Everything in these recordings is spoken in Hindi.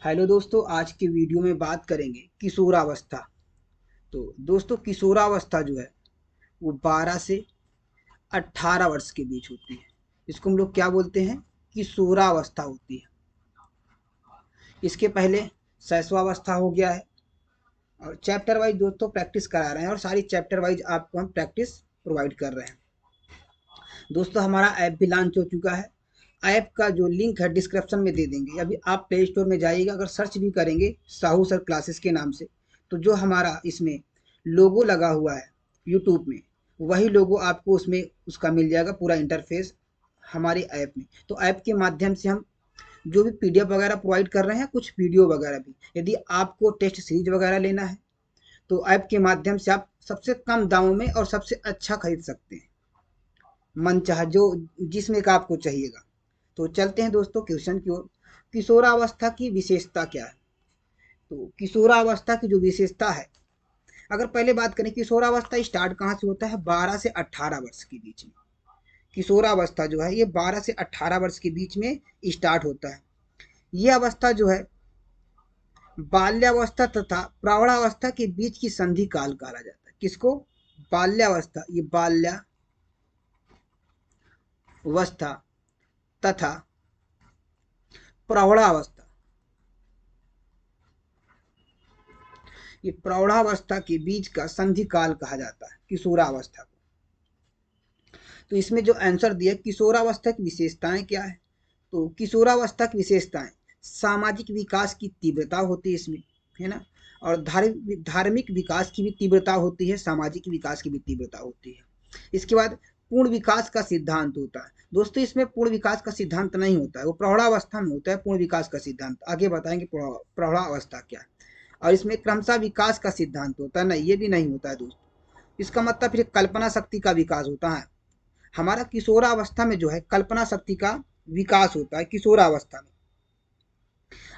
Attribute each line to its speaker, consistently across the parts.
Speaker 1: हेलो दोस्तों, आज की वीडियो में बात करेंगे किशोरावस्था। तो दोस्तों, किशोरावस्था जो है वो 12 से 18 वर्ष के बीच होती है। इसको हम लोग क्या बोलते हैं? किशोरावस्था होती है। इसके पहले शैशवावस्था हो गया है। और चैप्टर वाइज दोस्तों प्रैक्टिस करा रहे हैं और सारी चैप्टर वाइज आपको हम प्रैक्टिस प्रोवाइड कर रहे हैं। दोस्तों, हमारा ऐप भी लॉन्च हो चुका है। ऐप का जो लिंक है डिस्क्रिप्शन में दे देंगे। अभी आप प्ले स्टोर में जाइएगा, अगर सर्च भी करेंगे साहू सर क्लासेस के नाम से, तो जो हमारा इसमें लोगो लगा हुआ है यूट्यूब में, वही लोगो आपको उसमें उसका मिल जाएगा, पूरा इंटरफेस हमारे ऐप में। तो ऐप के माध्यम से हम जो भी पीडीएफ वगैरह प्रोवाइड कर रहे हैं, कुछ वीडियो वगैरह भी, यदि आपको टेस्ट सीरीज वगैरह लेना है तो ऐप के माध्यम से आप सबसे कम दामों में और सबसे अच्छा खरीद सकते हैं, मन चाह जो जिसमें का आपको चाहिएगा। तो चलते हैं दोस्तों क्वेश्चन की ओर। किशोरावस्था की विशेषता क्या है? तो किशोरावस्था की जो विशेषता है, अगर पहले बात करें किशोरावस्था स्टार्ट कहाँ से होता है? 12 से 18 वर्ष के बीच में किशोरावस्था जो है ये 12 से 18 वर्ष के बीच में स्टार्ट होता है। ये अवस्था जो है बाल्यावस्था तथा प्रौढ़ावस्था के बीच की संधि काल कहा जाता है। किसको? बाल्यावस्था, ये बाल्यावस्था तथा प्रौढ़ावस्था, ये प्रौढ़ावस्था के बीच का संधि काल कहा जाता है किशोरावस्था को। तो इसमें जो आंसर दिया किशोरावस्था की विशेषताएं क्या है? तो किशोरावस्था की विशेषताएं सामाजिक विकास की तीव्रता होती है इसमें, है ना। और धार्मिक विकास की भी तीव्रता होती है, सामाजिक विकास की भी तीव्रता होती है। इसके बाद पूर्ण विकास का सिद्धांत होता है। दोस्तों, इसमें पूर्ण विकास का सिद्धांत नहीं होता है, वो प्रौढ़ावस्था में होता है पूर्ण विकास का सिद्धांत। आगे बताएंगे प्रौढ़ावस्था क्या है। और इसमें क्रमशः विकास का सिद्धांत होता है, नहीं ये भी नहीं होता है दोस्तों। इसका मतलब फिर कल्पना शक्ति का विकास होता है। हमारा किशोरावस्था में जो है कल्पना शक्ति का विकास होता है किशोरावस्था में।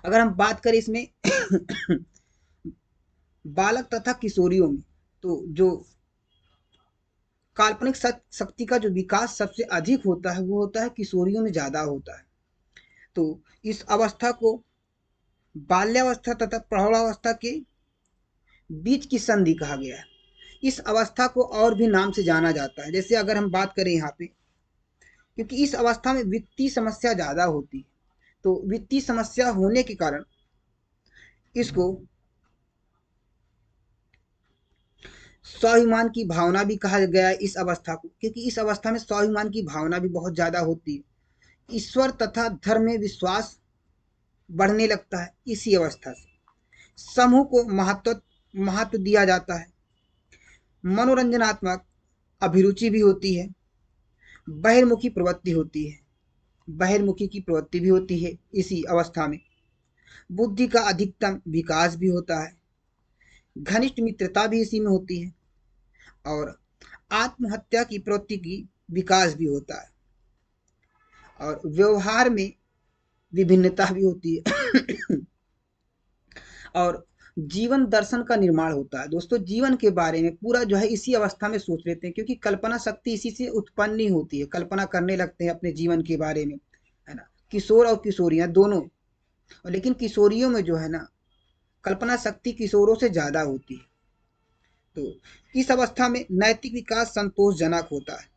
Speaker 1: अगर हम बात करें इसमें बालक तथा किशोरियों में, तो जो काल्पनिक शक्ति का जो विकास सबसे अधिक होता है वो होता है किशोरियों में ज्यादा होता है। तो इस अवस्था को बाल्यावस्था तथा प्रौढ़ावस्था के बीच की संधि कहा गया है। इस अवस्था को और भी नाम से जाना जाता है। जैसे अगर हम बात करें यहाँ पे, क्योंकि इस अवस्था में वित्तीय समस्या ज्यादा होती है, तो वित्तीय समस्या होने के कारण इसको स्वाभिमान की भावना भी कहा गया है इस अवस्था को, क्योंकि इस अवस्था में स्वाभिमान की भावना भी बहुत ज्यादा होती है। ईश्वर तथा धर्म में विश्वास बढ़ने लगता है इसी अवस्था से। समूह को महत्व दिया जाता है। मनोरंजनात्मक अभिरुचि भी होती है। बहिर्मुखी प्रवृत्ति होती है, बहिर्मुखी की प्रवृत्ति भी होती है इसी अवस्था में। बुद्धि का अधिकतम विकास भी होता है। घनिष्ठ मित्रता भी इसी में होती है। और आत्महत्या की प्रवृत्ति की विकास भी होता है। और व्यवहार में विभिन्नता भी होती है। और जीवन दर्शन का निर्माण होता है। दोस्तों, जीवन के बारे में पूरा जो है इसी अवस्था में सोच लेते हैं, क्योंकि कल्पना शक्ति इसी से उत्पन्न ही होती है। कल्पना करने लगते हैं अपने जीवन के बारे में, है ना। किशोर और किशोरियां दोनों, लेकिन किशोरियों में जो है ना कल्पना शक्ति किशोरों से ज्यादा होती है। तो इस अवस्था में नैतिक विकास संतोषजनक होता है।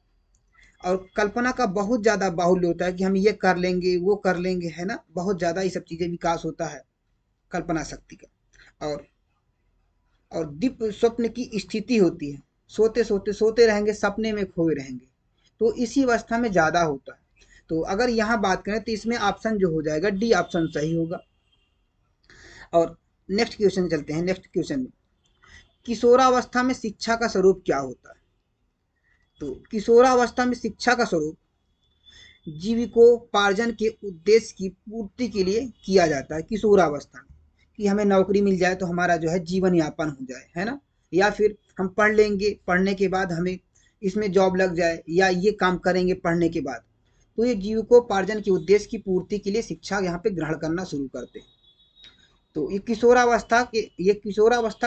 Speaker 1: और कल्पना का बहुत ज्यादा बाहुल्य होता है कि हम ये कर लेंगे वो कर लेंगे, है ना। बहुत ज्यादा ये सब चीजें विकास होता है कल्पना शक्ति का। और दिव्य स्वप्न की स्थिति होती है। सोते रहेंगे, सपने में खोए रहेंगे, तो इसी अवस्था में ज्यादा होता है। तो अगर यहाँ बात करें तो इसमें ऑप्शन जो हो जाएगा डी ऑप्शन सही होगा। और नेक्स्ट क्वेश्चन चलते हैं। नेक्स्ट क्वेश्चन में किशोरावस्था में शिक्षा का स्वरूप क्या होता है? तो किशोरावस्था में शिक्षा का स्वरूप जीविकोपार्जन के उद्देश्य की पूर्ति के लिए किया जाता है किशोरावस्था में, कि हमें नौकरी मिल जाए तो हमारा जो है जीवन यापन हो जाए, है ना। या फिर हम पढ़ लेंगे, पढ़ने के बाद हमें इसमें जॉब लग जाए, या ये काम करेंगे पढ़ने के बाद। तो ये जीविकोपार्जन के उद्देश्य की पूर्ति के लिए शिक्षा यहाँ पे ग्रहण करना शुरू करते हैं। तो ये किशोरावस्था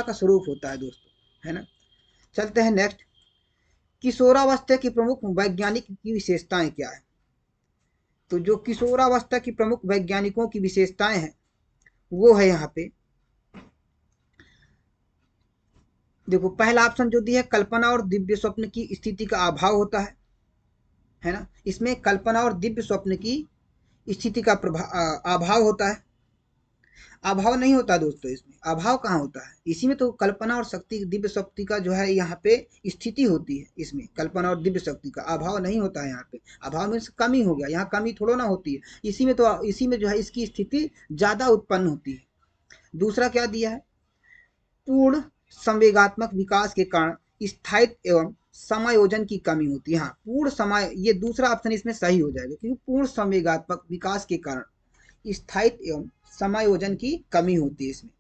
Speaker 1: का स्वरूप होता है दोस्तों, है ना। चलते हैं नेक्स्ट। किशोरावस्था की प्रमुख वैज्ञानिक की विशेषताएं क्या है? तो जो किशोरावस्था की प्रमुख वैज्ञानिकों की विशेषताएं हैं वो है यहाँ पे, देखो पहला ऑप्शन जो दिया है, कल्पना और दिव्य स्वप्न की स्थिति का अभाव होता है ना। इसमें कल्पना और दिव्य स्वप्न की स्थिति का अभाव होता है। अभाव नहीं होता दोस्तों, इसमें अभाव कहाँ होता है, इसी में तो कल्पना और शक्ति दिव्य शक्ति का जो है यहाँ पे स्थिति होती है। इसमें कल्पना और दिव्य शक्ति का अभाव नहीं होता है यहाँ पे। अभाव में कमी हो गया, यहाँ कमी थोड़ा ना होती है। इसी में जो है इसकी स्थिति ज्यादा उत्पन्न होती है। दूसरा क्या दिया है, पूर्ण संवेगात्मक विकास के कारण स्थायित्व एवं समायोजन की कमी होती है। हाँ, पूर्ण समय, ये दूसरा ऑप्शन इसमें सही हो जाएगा, क्योंकि पूर्ण संवेगात्मक विकास के कारण स्थायित्व एवं समायोजन की कमी होती है इसमें।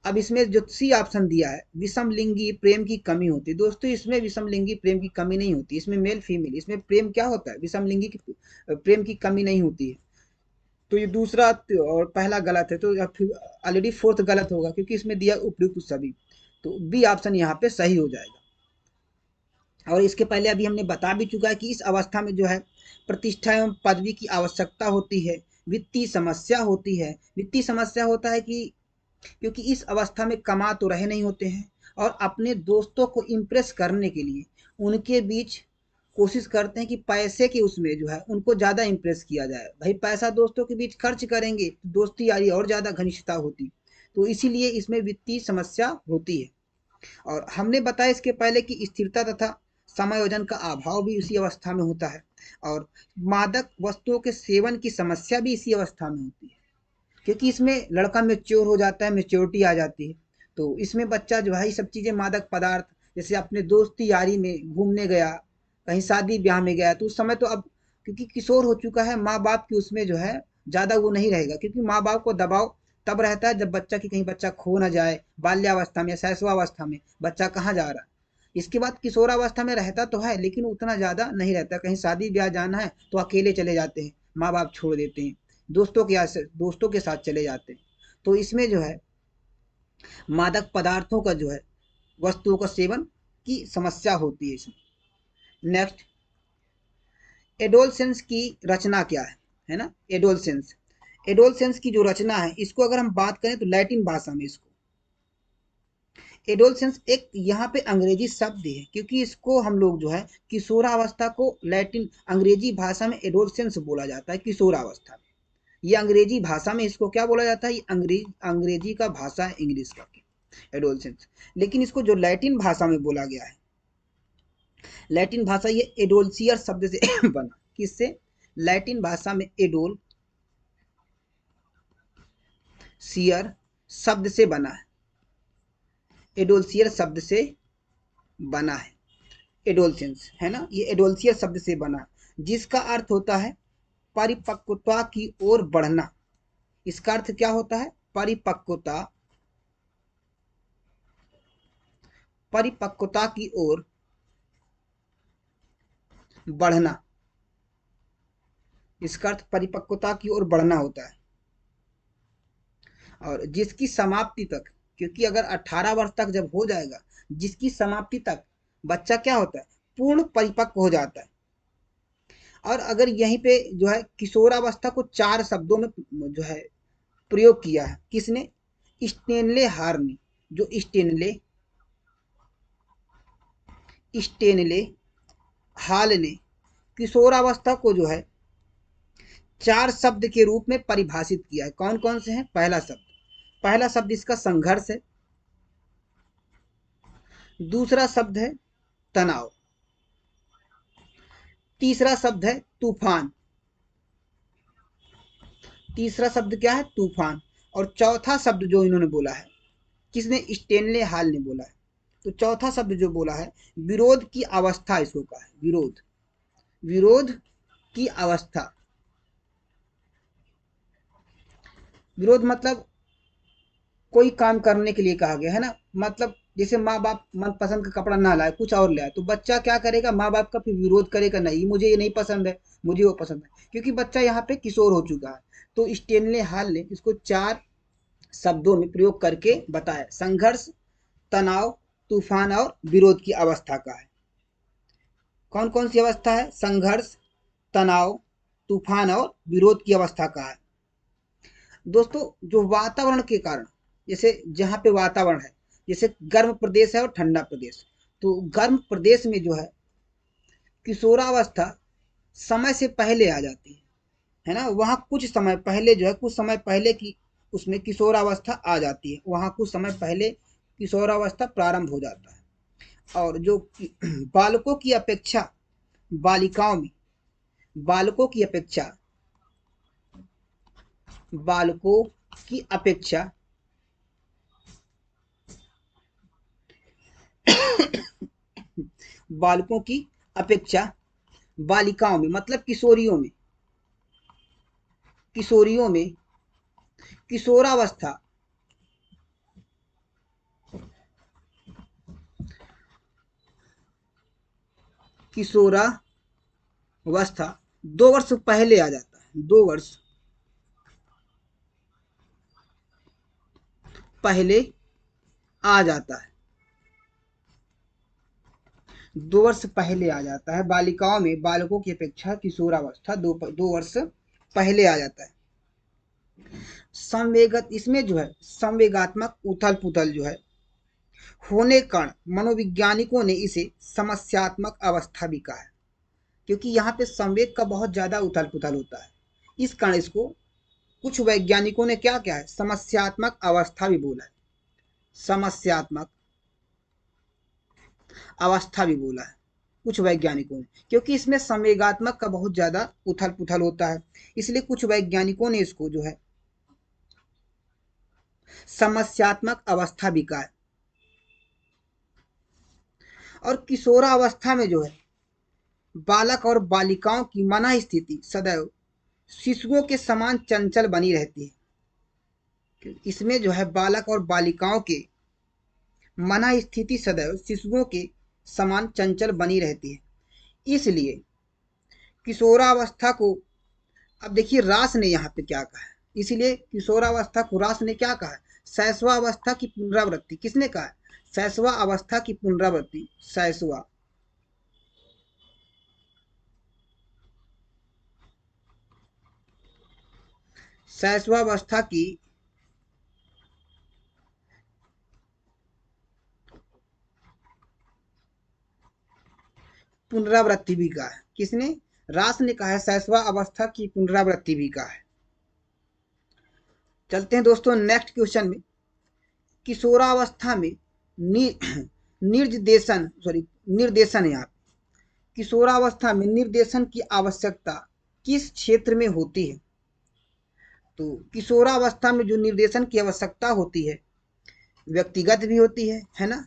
Speaker 1: अब इसमें जो सी ऑप्शन दिया है, विषम लिंगी प्रेम की कमी होती है। दोस्तों इसमें विषम लिंगी प्रेम की कमी नहीं होती, इसमें मेल फीमेल, इसमें प्रेम क्या होता है, विषम लिंगी प्रेम की कमी नहीं होती है। तो ये दूसरा और पहला गलत है, तो फिर ऑलरेडी फोर्थ गलत होगा, क्योंकि इसमें दिया उपयुक्त सभी। तो बी ऑप्शन यहाँ पे सही हो जाएगा। और इसके पहले अभी हमने बता भी चुका है कि इस अवस्था में जो है प्रतिष्ठा एवं पदवी की आवश्यकता होती है, वित्तीय समस्या होती है। वित्तीय समस्या होता है कि क्योंकि इस अवस्था में कमा तो रहे नहीं होते हैं, और अपने दोस्तों को इम्प्रेस करने के लिए उनके बीच कोशिश करते हैं कि पैसे के उसमें जो है उनको ज़्यादा इम्प्रेस किया जाए। भाई पैसा दोस्तों के बीच खर्च करेंगे तो दोस्ती यारी और ज़्यादा घनिष्ठता होती, तो इसीलिए इसमें वित्तीय समस्या होती है। और हमने बताया इसके पहले कि स्थिरता तथा समायोजन का अभाव भी इसी अवस्था में होता है, और मादक वस्तुओं के सेवन की समस्या भी इसी अवस्था में होती है, क्योंकि इसमें लड़का मेच्योर हो जाता है, मेच्योरिटी आ जाती है। तो इसमें बच्चा जो है ये सब चीज़ें, मादक पदार्थ, जैसे अपने दोस्ती यारी में घूमने गया, कहीं शादी ब्याह में गया, तो उस समय तो अब क्योंकि किशोर हो चुका है, माँ बाप की उसमें जो है ज़्यादा वो नहीं रहेगा, क्योंकि माँ बाप को दबाव तब रहता है जब बच्चा की कहीं बच्चा खो ना जाए, बाल्यावस्था में, शैशवावस्था में बच्चा कहाँ जा रहा है। इसके बाद किशोरावस्था में रहता तो है, लेकिन उतना ज़्यादा नहीं रहता। कहीं शादी ब्याह जाना है तो अकेले चले जाते हैं, माँ बाप छोड़ देते हैं, दोस्तों के साथ चले जाते हैं। तो इसमें जो है मादक पदार्थों का जो है वस्तुओं का सेवन की समस्या होती है इसमें। नेक्स्ट, एडोलसेंस की रचना क्या है ना। एडोलसेंस की जो रचना है, इसको अगर हम बात करें तो लैटिन भाषा में इसको एडोलसेंस, एक यहाँ पे अंग्रेजी शब्द है, क्योंकि इसको हम लोग जो है किशोरावस्था को लैटिन अंग्रेजी भाषा में एडोलसेंस बोला जाता है। किशोरावस्था में ये अंग्रेजी भाषा में इसको क्या बोला जाता है, ये अंग्रेजी का भाषा है, इंग्लिश का एडोलसेंस। लेकिन इसको जो लैटिन भाषा में बोला गया है, लैटिन भाषा ये एडोलसियर शब्द से बना। किससे, लैटिन भाषा में एडोल सियर शब्द से बना है, एडोलसियर शब्द से बना है एडोलसेंस, है ना। ये एडोलसियर शब्द से बना है, जिसका अर्थ होता है परिपक्वता की ओर बढ़ना। इसका अर्थ क्या होता है, परिपक्वता की ओर बढ़ना। इसका अर्थ परिपक्वता की ओर बढ़ना होता है। और जिसकी समाप्ति तक, क्योंकि अगर 18 वर्ष तक जब हो जाएगा, जिसकी समाप्ति तक बच्चा क्या होता है, पूर्ण परिपक्व हो जाता है। और अगर यहीं पे जो है किशोरावस्था को 4 शब्दों में जो है प्रयोग किया है, किसने, स्टेनले हार ने। जो स्टेनले हाल ने किशोरावस्था को जो है 4 शब्द के रूप में परिभाषित किया है। कौन कौन से हैं, पहला शब्द इसका संघर्ष है, दूसरा शब्द है तनाव, तीसरा शब्द है तूफान, तीसरा शब्द क्या है, तूफान। और चौथा शब्द जो इन्होंने बोला है, किसने, स्टेनले हाल ने बोला है, तो चौथा शब्द जो बोला है विरोध की अवस्था, इसको कहा है विरोध की अवस्था। विरोध मतलब कोई काम करने के लिए कहा गया है ना। मतलब जैसे माँ बाप मनपसंद का कपड़ा ना लाए, कुछ और लाए, तो बच्चा क्या करेगा, माँ बाप का फिर विरोध करेगा, नहीं मुझे ये नहीं पसंद है, मुझे वो पसंद है, क्योंकि बच्चा यहाँ पे किशोर हो चुका है। तो स्टेनले हाल ने इसको 4 शब्दों में प्रयोग करके बताया, संघर्ष, तनाव, तूफान और विरोध की अवस्था का है। कौन कौन सी अवस्था है, संघर्ष, तनाव, तूफान और विरोध की अवस्था का है। दोस्तों जो वातावरण के कारण, जैसे जहाँ पे वातावरण है, जैसे गर्म प्रदेश है और ठंडा प्रदेश, तो गर्म प्रदेश में जो है किशोरावस्था समय से पहले आ जाती है ना। वहाँ कुछ समय पहले जो है, कुछ समय पहले की उसमें किशोरावस्था आ जाती है, वहाँ कुछ समय पहले किशोरावस्था प्रारंभ हो जाता है। और जो बालकों की अपेक्षा बालिकाओं में, बालकों की अपेक्षा बालकों की अपेक्षा बालकों की अपेक्षा बालिकाओं में, मतलब किशोरियों में किशोरावस्था किशोरावस्था 2 वर्ष पहले आ जाता है, 2 वर्ष पहले आ जाता है, 2 वर्ष पहले आ जाता है। बालिकाओं में बालकों की अपेक्षा किशोरावस्था 2 वर्ष पहले आ जाता है। संवेगत इसमें जो है संवेगात्मक उथल पुथल जो है होने कारण मनोवैज्ञानिकों ने इसे समस्यात्मक अवस्था भी कहा है, क्योंकि यहाँ पे संवेग का बहुत ज्यादा उथल पुथल होता है। इस कारण इसको कुछ वैज्ञानिकों ने क्या क्या है, समस्यात्मक अवस्था भी बोला है, समस्यात्मक अवस्था भी बोला है कुछ वैज्ञानिकों ने, क्योंकि इसमें संवेगात्मक का बहुत ज्यादा उथल पुथल होता है, इसलिए कुछ वैज्ञानिकों ने इसको जो है समस्यात्मक अवस्था भी कहा है। और किशोरावस्था में जो है बालक और बालिकाओं की मना स्थिति सदैव शिशुओं के समान चंचल बनी रहती है। इसमें जो है बालक और बालिकाओं के मना स्थिति सदैव शिशुओं के समान चंचल बनी रहती है। इसलिए किशोरावस्था को, अब देखिए रास ने यहाँ पे क्या कहा है, इसलिए किशोरावस्था को रास ने क्या कहा है, शैशवावस्था की पुनरावृत्ति। किसने कहा है, शैशवा अवस्था की पुनरावृत्ति, शैशवावस्था की पुनरावृत्ति भी कहा है। किसने, रास ने कहा है शैशवा अवस्था की पुनरावृत्ति भी कहा है। चलते हैं दोस्तों नेक्स्ट क्वेश्चन में। किशोरावस्था में निर्देशन है यहाँ पे। किशोरावस्था में निर्देशन की आवश्यकता किस क्षेत्र में होती है, तो किशोरावस्था में जो निर्देशन की आवश्यकता होती है व्यक्तिगत भी होती है ना,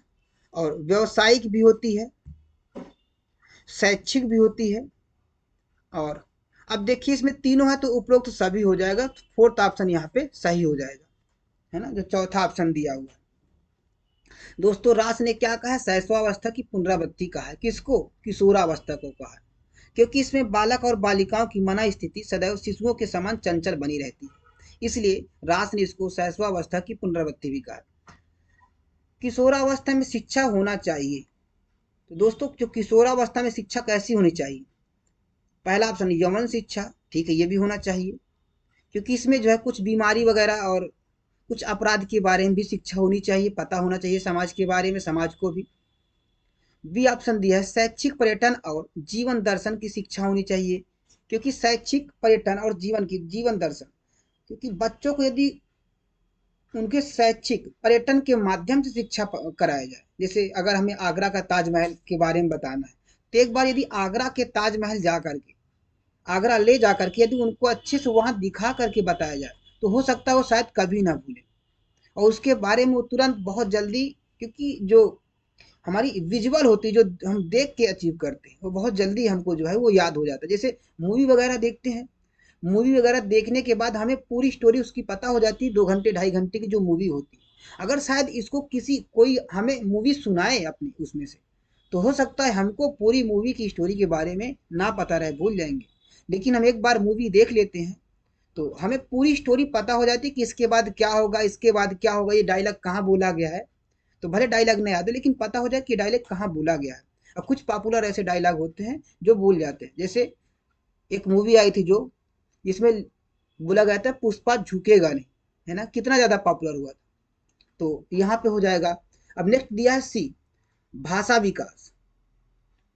Speaker 1: और व्यवसायिक भी होती है, शैक्षिक भी होती है। और अब देखिए इसमें तीनों है तो उपरोक्त तो सभी हो जाएगा, तो फोर्थ ऑप्शन यहाँ पे सही हो जाएगा, है ना, जो चौथा ऑप्शन दिया हुआ है। दोस्तों रास ने क्या कहा है, शैशवावस्था की पुनरावृत्ति कहा है, किसको, किशोरावस्था को कहा है, क्योंकि इसमें बालक और बालिकाओं की मना स्थिति सदैव शिशुओं के समान चंचल बनी रहती है, इसलिए रास ने इसको शैशवावस्था की पुनरावृत्ति भी कहा। किशोरावस्था में शिक्षा होना चाहिए, तो दोस्तों जो किशोरावस्था में शिक्षा कैसी होनी चाहिए, पहला ऑप्शन यौवन शिक्षा, ठीक है, ये भी होना चाहिए, क्योंकि इसमें जो है कुछ बीमारी वगैरह और कुछ अपराध के बारे में भी शिक्षा होनी चाहिए, पता होना चाहिए समाज के बारे में, समाज को भी। बी ऑप्शन दिया है शैक्षिक पर्यटन और जीवन दर्शन की शिक्षा होनी चाहिए, क्योंकि शैक्षिक पर्यटन और जीवन दर्शन, क्योंकि बच्चों को यदि उनके शैक्षिक पर्यटन के माध्यम से शिक्षा कराया जाए, जैसे अगर हमें आगरा का ताजमहल के बारे में बताना है, तो एक बार यदि आगरा के ताजमहल जा करके, आगरा ले जा करके यदि उनको अच्छे से वहां दिखा करके बताया जाए, तो हो सकता है वो शायद कभी ना भूले, और उसके बारे में वो तुरंत बहुत जल्दी, क्योंकि जो हमारी विजुअल होती है, जो हम देख के अचीव करते हैं, वो बहुत जल्दी हमको जो है वो याद हो जाता है। जैसे मूवी वगैरह देखते हैं, मूवी वगैरह देखने के बाद हमें पूरी स्टोरी उसकी पता हो जाती है, 2 घंटे 2.5 घंटे की जो मूवी होती है। अगर शायद इसको कोई हमें मूवी सुनाए अपनी उसमें से, तो हो सकता है हमको पूरी मूवी की स्टोरी के बारे में ना पता रहे, भूल जाएंगे। लेकिन हम एक बार मूवी देख लेते हैं तो हमें पूरी स्टोरी पता हो जाती है कि इसके बाद क्या होगा, इसके बाद क्या होगा, ये डायलॉग कहाँ बोला गया है। तो भले डायलॉग नहीं याद हो, लेकिन पता हो जाए कि डायलॉग कहाँ बोला गया है। और कुछ पॉपुलर ऐसे डायलॉग होते हैं जो भूल जाते हैं, जैसे एक मूवी आई थी जो, जिसमें बोला गया था पुष्पा झुकेगा नहीं, है ना, कितना ज्यादा पॉपुलर हुआ था। तो यहाँ पे हो जाएगा। अब नेक्स्ट दिया है सी, भाषा विकास।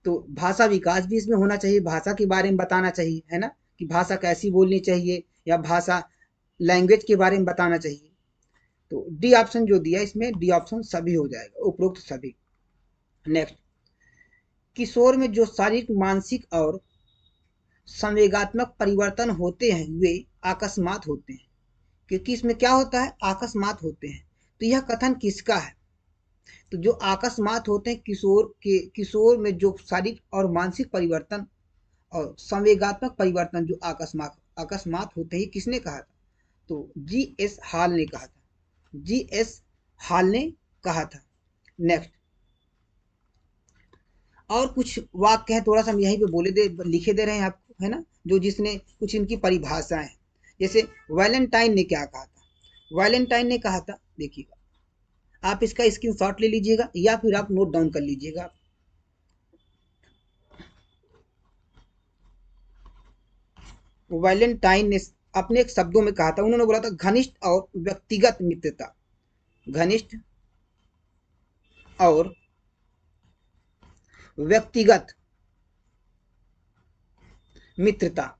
Speaker 1: तो भाषा विकास भी इसमें होना चाहिए, भाषा के बारे में बताना चाहिए, है ना, कि भाषा कैसी बोलनी चाहिए, या भाषा लैंग्वेज के बारे में बताना चाहिए। तो डी ऑप्शन जो दिया इसमें, डी ऑप्शन सभी हो जाएगा, उपरोक्त सभी। नेक्स्ट, किशोर में जो शारीरिक, मानसिक और संवेगात्मक परिवर्तन होते हैं वे अकस्मात होते हैं। क्योंकि इसमें क्या होता है, अकस्मात होते हैं। तो यह कथन किसका है? तो जो अकस्मात होते हैं किशोर में जो शारीरिक और मानसिक परिवर्तन और संवेगात्मक परिवर्तन जो अकस्मात अकस्मात होते हैं, किसने कहा था? तो जी एस हॉल ने कहा था, जी एस हॉल ने कहा था। नेक्स्ट, और कुछ वाक्य है, थोड़ा सा हम यहीं पे लिखे दे रहे हैं आपको, है ना, जो जिसने कुछ इनकी परिभाषाएं हैं। जैसे वैलेंटाइन ने क्या कहा था? वैलेंटाइन ने कहा था, देखिएगा, आप इसका स्क्रीनशॉट ले लीजिएगा या फिर आप नोट डाउन कर लीजिएगा। वैलेंटाइन ने अपने एक शब्दों में कहा था, उन्होंने बोला था घनिष्ठ और व्यक्तिगत मित्रता, घनिष्ठ और व्यक्तिगत मित्रता,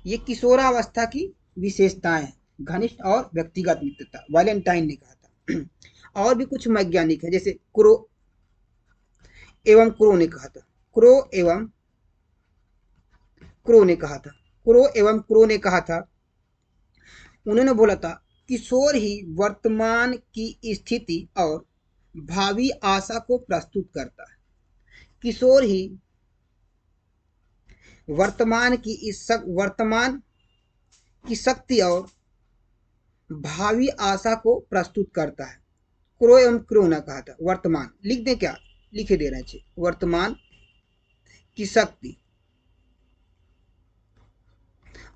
Speaker 1: ये किशोरावस्था की विशेषताएं हैं, घनिष्ठ और व्यक्तिगत मित्रता, वैलेंटाइन ने कहा था। और भी कुछ वैज्ञानिक है, जैसे क्रो ने कहा था, क्रो एवं क्रो ने कहा था, क्रो ने कहा था, उन्होंने बोला था किशोर ही वर्तमान की स्थिति और भावी आशा को प्रस्तुत करता है। किशोर ही वर्तमान की शक्ति और भावी आशा को प्रस्तुत करता है। क्रो एवं क्रो ने कहा था, वर्तमान लिख दें क्या, लिखे दे रहे हैं, वर्तमान की शक्ति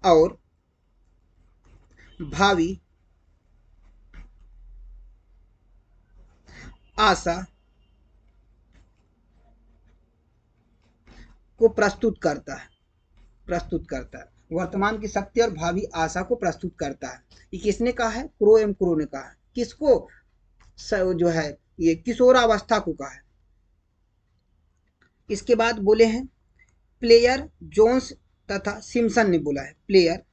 Speaker 1: और भावी आशा को प्रस्तुत करता है, वर्तमान की शक्ति और भावी आशा को प्रस्तुत करता है। ये किसने कहा है? क्रो एम क्रो ने कहा है। किसको? जो है ये किशोरावस्था को कहा है। इसके बाद बोले हैं प्लेयर जोन्स तथा सिम्पसन ने बोला है, प्लेयर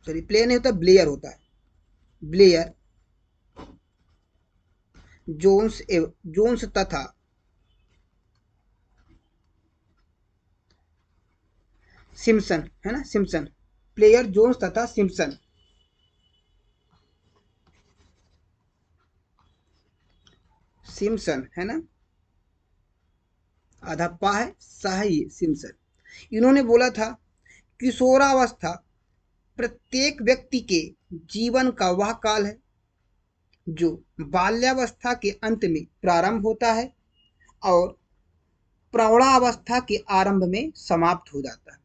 Speaker 1: नहीं होता, ब्लेयर होता है, ब्लेयर जोन्स तथा सिम्पसन, है ना, सिम्पसन, प्लेयर जोन्स तथा सिम्पसन, है ना, आधा पा है, सही सिम्पसन। इन्होंने बोला था किशोरावस्था प्रत्येक व्यक्ति के जीवन का वह काल है जो बाल्यावस्था के अंत में प्रारंभ होता है और प्रौढ़ावस्था के आरंभ में समाप्त हो जाता है।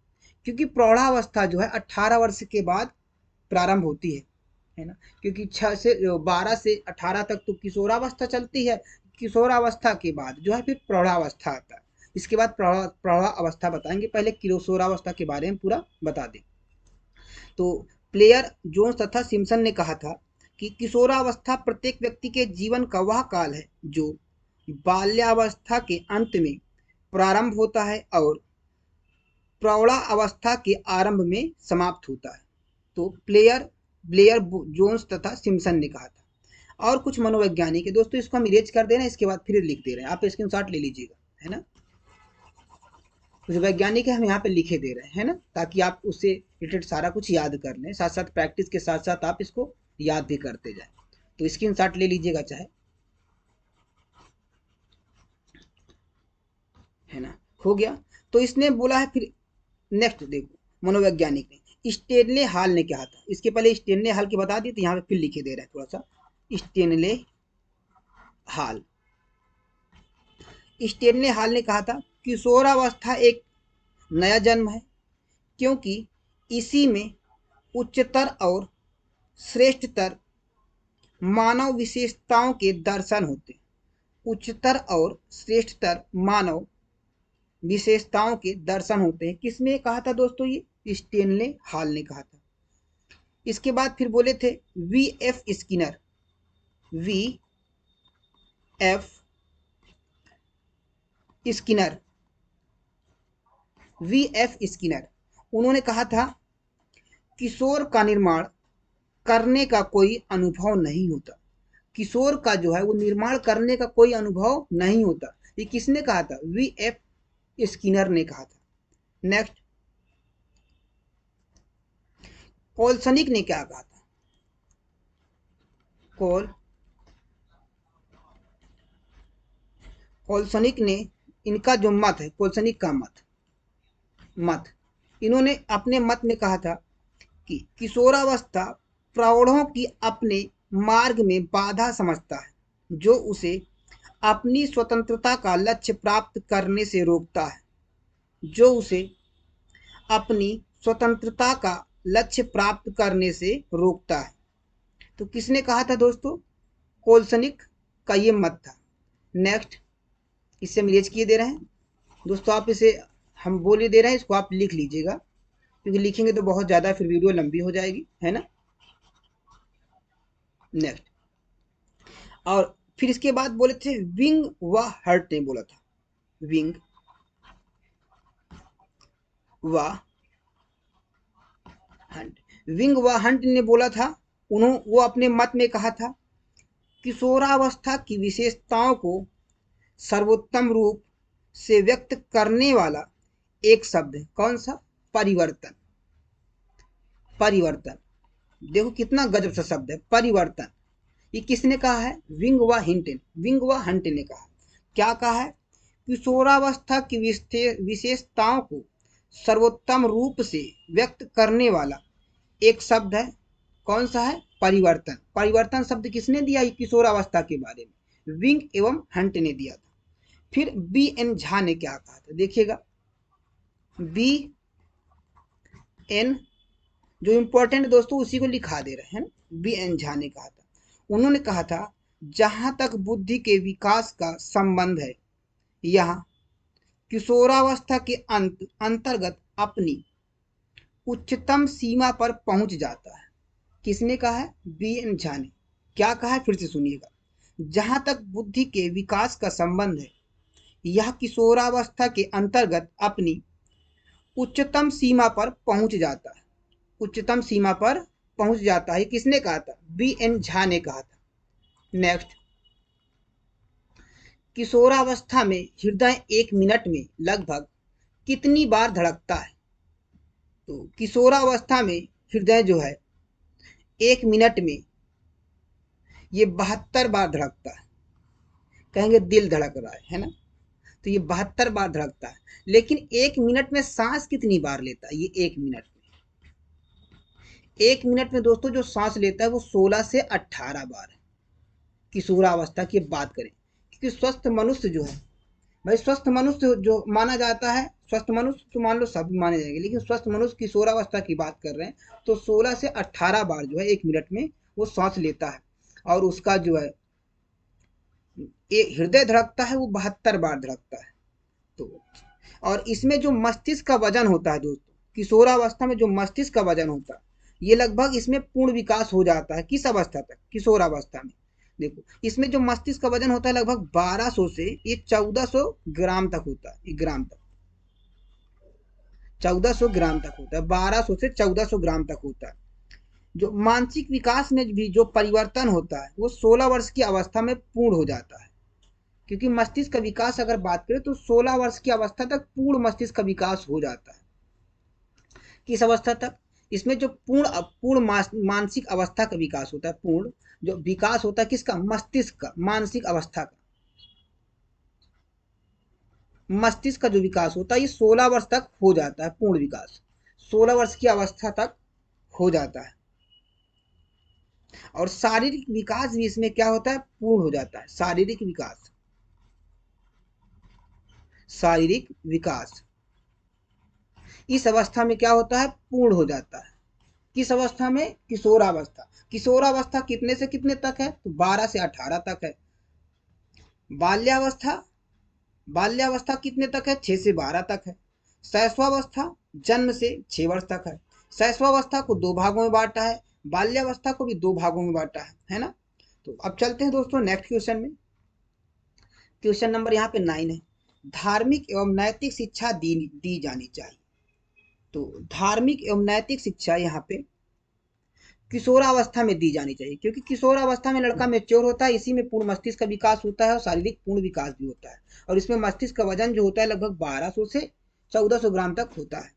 Speaker 1: क्योंकि प्रौढ़ावस्था जो है 18 वर्ष के बाद प्रारंभ होती है ना, क्योंकि 12 से 18 तक तो किशोरावस्था चलती है, किशोरावस्था के बाद जो है फिर प्रौढ़ावस्था आता है। इसके बाद प्रौढ़ावस्था बताएंगे, पहले किशोरावस्था के बारे में पूरा बता दें। तो प्लेयर जोन्स तथा सिम्पसन ने कहा था कि किशोरावस्था प्रत्येक व्यक्ति के जीवन का वह काल है जो बाल्यावस्था के अंत में प्रारंभ होता है और प्रौढ़ावस्था के आरंभ में समाप्त होता है। तो ब्लेयर जोन्स तथा सिम्पसन ने कहा था। और कुछ मनोवैज्ञानिक है दोस्तों, इसको हम इरेज कर दे रहे हैं, इसके बाद फिर लिख दे रहे हैं, आप स्क्रीनशॉट ले लीजिएगा, है ना। कुछ वैज्ञानिक है हम यहाँ पे लिखे दे रहे हैं ना, ताकि आप उससे रिलेटेड सारा कुछ याद कर लें, साथ साथ प्रैक्टिस के साथ साथ आप इसको याद भी करते जाए। तो स्क्रीनशॉट ले लीजिएगा चाहे, है ना, हो गया। तो इसने बोला है फिर नेक्स्ट देखो मनोवैज्ञानिक ने स्टेनले हॉल ने कहा था, इसके पहले स्टेनले हॉल की बता दी, तो यहाँ पे फिर लिखे दे रहे हैं थोड़ा सा। स्टेनले हॉल स्टेनले हॉल ने कहा था किशोरावस्था एक नया जन्म है क्योंकि इसी में उच्चतर और श्रेष्ठतर मानव विशेषताओं के दर्शन होते हैं। उच्चतर और श्रेष्ठतर मानव विशेषताओं के दर्शन होते हैं। किसने कहा था दोस्तों? ये स्टेनले हॉल ने कहा था। इसके बाद फिर बोले थे V F Skinner. V F Skinner, V F Skinner, उन्होंने कहा था किशोर का निर्माण करने का कोई अनुभव नहीं होता। किशोर का जो है वो निर्माण करने का कोई अनुभव नहीं होता। ये किसने कहा था? वी एफ स्किनर ने कहा था। नेक्स्ट, कोलसनिक ने क्या कहा था? कोलसनिक ने, इनका जो मत है, कोलसनिक का मत इन्होंने अपने मत में कहा था कि किशोरावस्था प्रौढ़ों की अपने मार्ग में बाधा समझता है, जो उसे अपनी स्वतंत्रता का लक्ष्य प्राप्त करने से रोकता है, जो उसे अपनी स्वतंत्रता का लक्ष्य प्राप्त करने से रोकता है। तो किसने कहा था दोस्तों? कोलसनिक का ये मत था। नेक्स्ट, इससे हम इरेज किए दे रहे हैं दोस्तों, आप इसे हम बोले दे रहे हैं, इसको आप लिख लीजिएगा, क्योंकि लिखेंगे तो बहुत ज़्यादा फिर वीडियो लंबी हो जाएगी, है ना। नेक्स्ट, और फिर इसके बाद बोले थे विंग व हर्ट ने बोला था। विंग व हंट, विंग व हंट ने बोला था, वो अपने मत में कहा था किशोरावस्था की विशेषताओं को सर्वोत्तम रूप से व्यक्त करने वाला एक शब्द है। कौन सा? परिवर्तन। परिवर्तन, देखो कितना गजब सा शब्द है, परिवर्तन। ये किसने कहा है? विंग व हिंटन, विंग व हंट ने कहा। क्या कहा है? किशोरावस्था की विशेषताओं को सर्वोत्तम रूप से व्यक्त करने वाला एक शब्द है। कौन सा है? परिवर्तन। परिवर्तन शब्द किसने दिया? किशोरावस्था के बारे में विंग एवं हंट ने दिया था। फिर बी एन झा ने क्या कहा था? देखिएगा, बी एन, जो इंपॉर्टेंट दोस्तों उसी को लिखा दे रहे हैं। बी एन झा ने कहा था, उन्होंने कहा था जहां तक बुद्धि के विकास का संबंध है, यह किशोरावस्था के अंतर्गत अपनी उच्चतम सीमा पर पहुंच जाता है। किसने कहा है? बी एन झा ने। क्या कहा है? फिर से सुनिएगा, जहां तक बुद्धि के विकास का संबंध है, यह किशोरावस्था के अंतर्गत अपनी उच्चतम सीमा पर पहुंच जाता है। उच्चतम सीमा पर पहुंच जाता है, किसने कहा था? बी एन झा ने कहा था। नेक्स्ट, किशोरावस्था में हृदय 1 मिनट में लगभग कितनी बार धड़कता है? तो किशोरावस्था में हृदय जो है 1 मिनट में ये 72 बार धड़कता है। कहेंगे दिल धड़क रहा है ना, तो ये 72 बार धड़कता है। लेकिन 1 मिनट में सांस कितनी बार लेता है? ये 1 मिनट में, 1 मिनट में दोस्तों जो सांस लेता है वो 16 से 18 बार है। किशोरावस्था की बात करें, क्योंकि स्वस्थ मनुष्य जो है भाई, स्वस्थ मनुष्य जो माना जाता है, स्वस्थ मनुष्य तो मान लो सभी माने जाएंगे, लेकिन स्वस्थ मनुष्य किशोरावस्था की बात कर रहे हैं, तो 16 से 18 बार जो है 1 मिनट में वो सांस लेता है। और उसका जो है हृदय धड़कता है वो 72 बार धड़कता है। तो और इसमें जो मस्तिष्क का वजन होता है दोस्तों, किशोरावस्था में जो मस्तिष्क का वजन होता है, ये लगभग इसमें पूर्ण विकास हो जाता है। किस अवस्था तक? किशोरावस्था में। देखो, इसमें जो मस्तिष्क का वजन होता है लगभग 1200 से ये 1400 ग्राम तक होता है। ग्राम तक 1400 ग्राम तक होता है, 1200 से 1400 ग्राम तक होता है। जो मानसिक विकास में भी जो परिवर्तन होता है वो 16 वर्ष की अवस्था में पूर्ण हो जाता है। क्योंकि मस्तिष्क का विकास अगर बात करें तो 16 वर्ष की अवस्था तक पूर्ण मस्तिष्क का विकास हो जाता है। किस अवस्था तक? इसमें जो पूर्ण मानसिक अवस्था का विकास होता है, पूर्ण जो विकास होता है किसका? मस्तिष्क का, मानसिक अवस्था का। मस्तिष्क का जो विकास होता है ये 16 वर्ष तक हो जाता है, पूर्ण विकास 16 वर्ष की अवस्था तक हो जाता है। और शारीरिक विकास भी इसमें क्या होता है? पूर्ण हो जाता है। शारीरिक विकास, शारीरिक विकास इस अवस्था में क्या होता है? पूर्ण हो जाता है। किस अवस्था में? किशोरावस्था। किशोरावस्था कितने से कितने तक है? तो 12 से 18 तक है। बाल्यावस्था बाल्यावस्था कितने तक है? 6 से 12 तक है। शैशवावस्था जन्म से 6 वर्ष तक है। शैशवावस्था को 2 भागों में बांटा है, बाल्यावस्था को भी 2 भागों में बांटा है ना। तो अब चलते हैं दोस्तों नेक्स्ट क्वेश्चन में। क्वेश्चन नंबर यहाँ पे 9 है, धार्मिक एवं नैतिक शिक्षा दी जानी चाहिए। तो धार्मिक एवं नैतिक शिक्षा यहाँ पे किशोरावस्था में दी जानी चाहिए, क्योंकि किशोरावस्था में लड़का मेच्योर होता है, इसी में पूर्ण मस्तिष्क का विकास होता है और शारीरिक पूर्ण विकास भी होता है। और इसमें मस्तिष्क का वजन जो होता है लगभग 1200 से 1400 ग्राम तक होता है।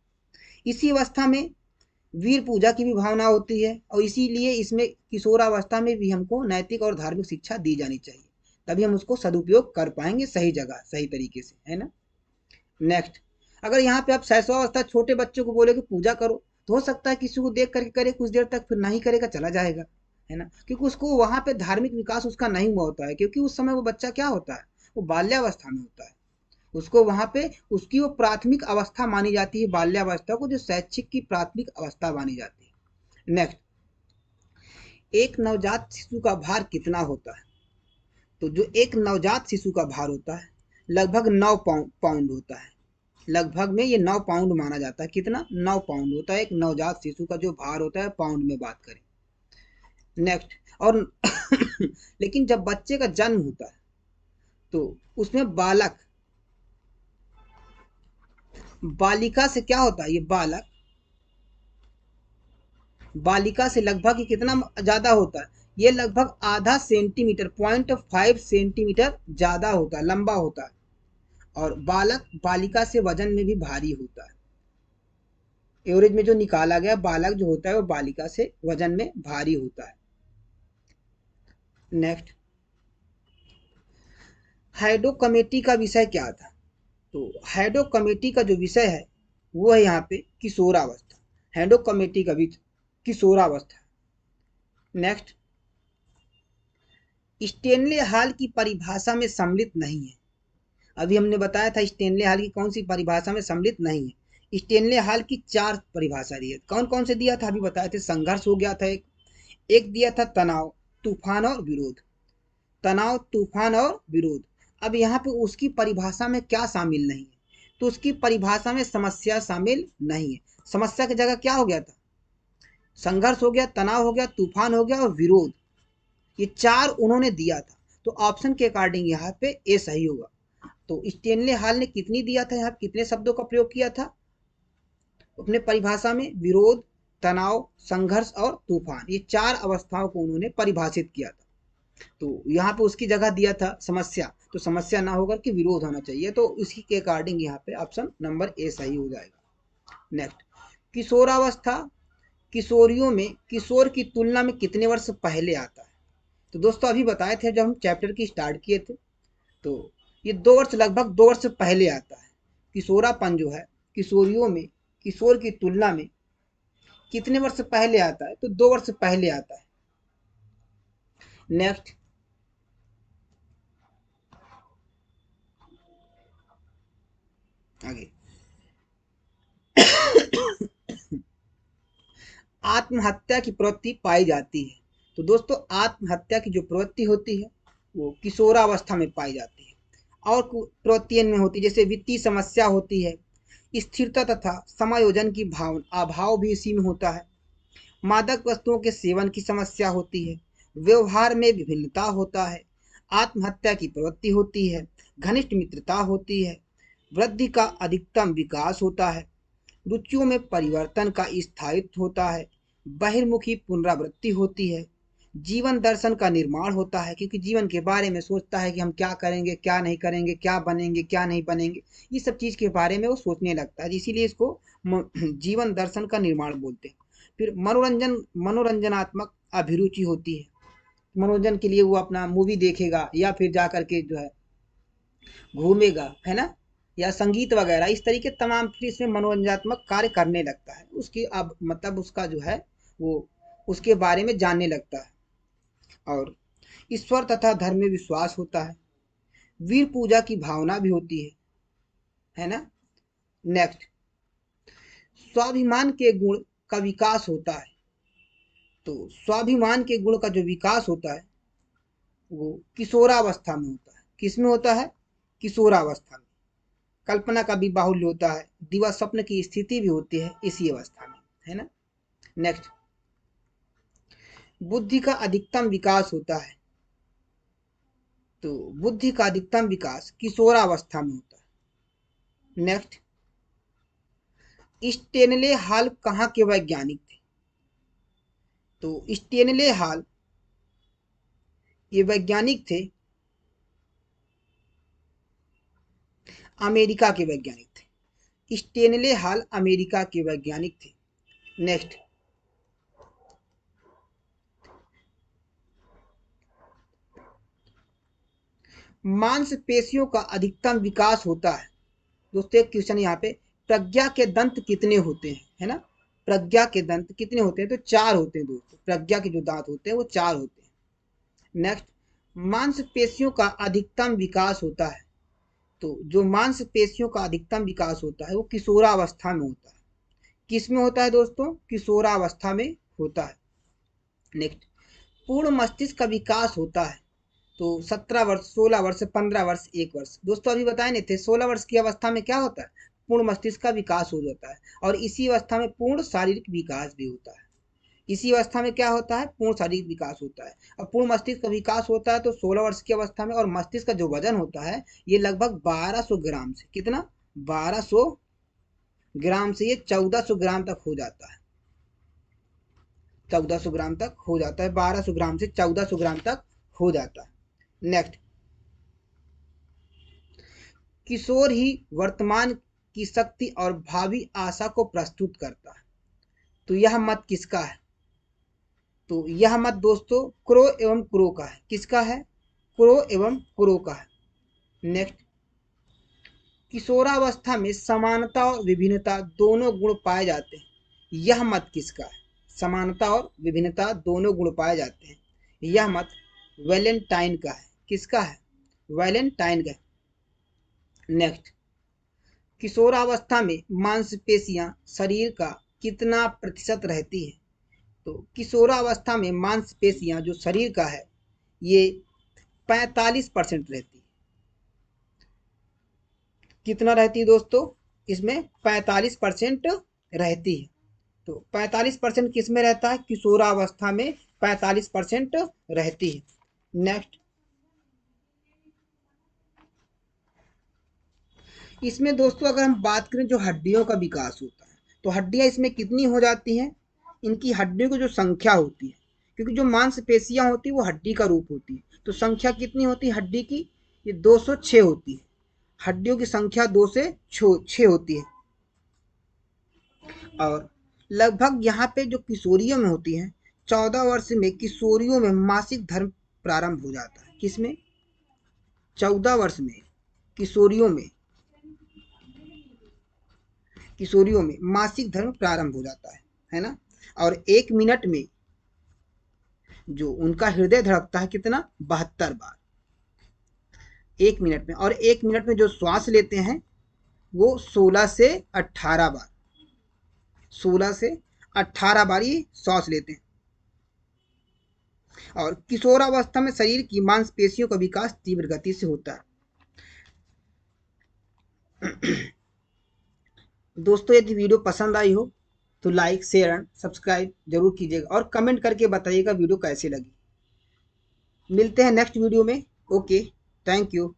Speaker 1: इसी अवस्था में वीर पूजा की भी भावना होती है, और इसीलिए इसमें किशोरावस्था में भी हमको नैतिक और धार्मिक शिक्षा दी जानी चाहिए, तभी हम उसको सदुपयोग कर पाएंगे सही जगह सही तरीके से, है ना। नेक्स्ट, अगर यहाँ पे आप शैशवावस्था छोटे बच्चों को बोले कि पूजा करो, तो हो सकता है किसी को देख करके करे कुछ देर तक, फिर नहीं करेगा, चला जाएगा, है ना, क्योंकि उसको वहां पे धार्मिक विकास उसका नहीं हुआ होता है, क्योंकि उस समय वो बच्चा क्या होता है, वो बाल्यावस्था में होता है। उसको वहां पे उसकी वो प्राथमिक अवस्था मानी जाती है, बाल्यावस्था को, जो शैक्षिक की प्राथमिक अवस्था मानी जाती है। नेक्स्ट, एक नवजात शिशु का भार कितना होता है? तो जो एक नवजात शिशु का भार होता है लगभग 9 पाउंड होता है। लगभग में ये 9 पाउंड माना जाता है। कितना? 9 पाउंड होता है एक नवजात शिशु का जो भार होता है, पाउंड में बात करें। नेक्स्ट, और लेकिन जब बच्चे का जन्म होता है तो उसमें बालिका से क्या होता है, ये बालिका से लगभग ये कितना ज्यादा होता है? ये लगभग आधा सेंटीमीटर, 0.5 सेंटीमीटर ज्यादा होता है, लंबा होता है। और बालक बालिका से वजन में भी भारी होता है। एवरेज में जो निकाला गया, बालक जो होता है वो बालिका से वजन में भारी होता है। नेक्स्ट, हाइडो कमेटी का विषय क्या था? तो हाइडो कमेटी का जो विषय है वो है यहाँ पे किशोरावस्था। हाइडो कमेटी का भी किशोरावस्था। नेक्स्ट, स्टेनले हाल की परिभाषा में सम्मिलित नहीं है। अभी हमने बताया था स्टेनले हाल की कौन सी परिभाषा में सम्मिलित नहीं है। स्टेनले हाल की 4 परिभाषा दी है। कौन कौन से दिया था अभी बताए थे? संघर्ष हो गया था एक दिया था तनाव, तूफान और विरोध। तनाव, तूफान और विरोध। अब यहाँ पे उसकी परिभाषा में क्या शामिल नहीं है? तो उसकी परिभाषा में समस्या शामिल नहीं है। समस्या की जगह क्या हो गया था? संघर्ष हो गया, तनाव हो गया, तूफान हो गया और विरोध। ये 4 उन्होंने दिया था। तो ऑप्शन के अकॉर्डिंग यहाँ पे ए सही होगा। तो स्टेनले हाल ने कितनी दिया था, यहाँ कितने शब्दों का प्रयोग किया था अपने परिभाषा में? विरोध, तनाव, संघर्ष और तूफान। ये 4 अवस्थाओं को उन्होंने परिभाषित किया था। तो यहाँ पे उसकी जगह दिया था समस्या, तो समस्या ना होकर के विरोध होना चाहिए, तो इसी के अकॉर्डिंग यहाँ पे ऑप्शन नंबर ए सही हो जाएगा। नेक्स्ट, किशोरावस्था किशोरियों में किशोर की तुलना में कितने वर्ष पहले आता है? तो दोस्तों अभी बताए थे जब हम चैप्टर की स्टार्ट किए थे, तो ये 2 वर्ष, लगभग 2 वर्ष पहले आता है। किशोरापन जो है किशोरियों में किशोर की तुलना में कितने वर्ष पहले आता है? तो 2 वर्ष पहले आता है। नेक्स्ट, आगे, आत्महत्या की प्रवृत्ति पाई जाती है। तो दोस्तों आत्महत्या की जो प्रवृत्ति होती है वो किशोरावस्था में पाई जाती है। और प्रवृत्तियों में होती है, जैसे वित्तीय समस्या होती है, स्थिरता तथा समायोजन की भावना अभाव भी इसी में होता है, मादक वस्तुओं के सेवन की समस्या होती है, व्यवहार में विभिन्नता होता है, आत्महत्या की प्रवृत्ति होती है, घनिष्ठ मित्रता होती है, वृद्धि का अधिकतम विकास होता है, रुचियों में परिवर्तन का स्थायित्व होता है, बहिर्मुखी पुनरावृत्ति होती है, जीवन दर्शन का निर्माण होता है, क्योंकि जीवन के बारे में सोचता है कि हम क्या करेंगे, क्या नहीं करेंगे, क्या बनेंगे, क्या नहीं बनेंगे, ये सब चीज़ के बारे में वो सोचने लगता है, इसीलिए इसको जीवन दर्शन का निर्माण बोलते हैं। फिर मनोरंजनात्मक अभिरुचि होती है, मनोरंजन के लिए वो अपना मूवी देखेगा या फिर जा करके जो है घूमेगा, है ना, या संगीत वगैरह, इस तरीके तमाम फिर इसमें मनोरंजनात्मक कार्य करने लगता है, उसकी अब मतलब उसका जो है वो उसके बारे में जानने लगता है। और ईश्वर तथा धर्म में विश्वास होता है, वीर पूजा की भावना भी होती है ना। नेक्स्ट, स्वाभिमान के गुण का विकास होता है। तो स्वाभिमान के गुण का जो विकास होता है वो किशोरावस्था में होता है। किस में होता है? किशोरावस्था में। कल्पना का भी बाहुल्य होता है, दिवा स्वप्न की स्थिति भी होती है इसी अवस्था में, है ना। नेक्स्ट, बुद्धि का अधिकतम विकास होता है, तो बुद्धि का अधिकतम विकास किशोरावस्था में होता है। नेक्स्ट, स्टेनले हाल कहाँ के वैज्ञानिक थे, तो स्टेनले हाल ये वैज्ञानिक थे, अमेरिका के वैज्ञानिक थे। स्टेनले हाल अमेरिका के वैज्ञानिक थे। नेक्स्ट, मांसपेशियों का अधिकतम विकास होता है। दोस्तों एक क्वेश्चन यहाँ पे, प्रज्ञा के दंत कितने होते हैं, है ना। प्रज्ञा के दंत कितने होते हैं, तो 4 होते हैं दोस्तों। प्रज्ञा के जो दांत होते हैं वो 4 होते हैं। नेक्स्ट, मांसपेशियों का अधिकतम विकास होता है, तो जो मांसपेशियों का अधिकतम विकास होता है वो किशोरावस्था में होता है। किस में होता है दोस्तों, किशोरावस्था में होता है। नेक्स्ट, पूर्ण मस्तिष्क का विकास होता है, तो 17 वर्ष, 16 वर्ष, 15 वर्ष, 1 वर्ष। दोस्तों अभी बताए नहीं थे, 16 वर्ष की अवस्था में क्या होता है, पूर्ण मस्तिष्क का विकास हो जाता है, और इसी अवस्था में पूर्ण शारीरिक विकास भी होता है। इसी अवस्था में क्या होता है, पूर्ण शारीरिक विकास होता है। और पूर्ण मस्तिष्क का विकास होता है तो 16 वर्ष की अवस्था में, और मस्तिष्क का जो वजन होता है ये लगभग 1200 ग्राम से, कितना, 1200 ग्राम से ये 1400 ग्राम तक हो जाता है। 1400 ग्राम तक हो जाता है, 1200 ग्राम से 1400 ग्राम तक हो जाता है। नेक्स्ट, किशोर ही वर्तमान की शक्ति और भावी आशा को प्रस्तुत करता है, तो यह मत किसका है, तो यह मत दोस्तों क्रो एवं क्रो का है। किसका है, क्रो एवं क्रो का है। नेक्स्ट, किशोरावस्था में समानता और विभिन्नता दोनों गुण पाए जाते हैं, यह मत किसका है, समानता और विभिन्नता दोनों गुण पाए जाते हैं, यह मत वैलेंटाइन का है। किसका है, वैलेंटाइन का। नेक्स्ट, किशोरावस्था में मांसपेशियां शरीर का कितना प्रतिशत रहती है, तो किशोरावस्था में मांसपेशियां जो शरीर का है ये 45% रहती है। कितना रहती है दोस्तों, इसमें 45% रहती है। तो 45% किस में रहता है, किशोरावस्था में 45% रहती है। नेक्स्ट, इसमें दोस्तों अगर हम बात करें जो हड्डियों का विकास होता है, तो हड्डियां इसमें कितनी हो जाती हैं, इनकी हड्डियों की जो संख्या होती है, क्योंकि जो मांसपेशियां होती है वो हड्डी का रूप होती है, तो संख्या कितनी होती है हड्डी की, ये 206 होती है। हड्डियों की संख्या 2 से 6 होती है। और लगभग यहाँ पे जो किशोरियों में होती है, 14 वर्ष में किशोरियों में मासिक धर्म प्रारंभ हो जाता है। किसमें, 14 वर्ष में किशोरियों में, किशोरियों में मासिक धर्म प्रारंभ हो जाता है ना। और 1 मिनट में जो उनका हृदय धड़कता है कितना, 72 बार 1 मिनट में। और 1 मिनट में जो श्वास लेते हैं वो 16 से 18 बार, 16 से 18 बार ये श्वास लेते हैं। और किशोरावस्था में शरीर की मांसपेशियों का विकास तीव्र गति से होता है। दोस्तों यदि वीडियो पसंद आई हो तो लाइक, शेयर एंड सब्सक्राइब जरूर कीजिएगा, और कमेंट करके बताइएगा वीडियो कैसे लगी। मिलते हैं नेक्स्ट वीडियो में। Okay, thank you.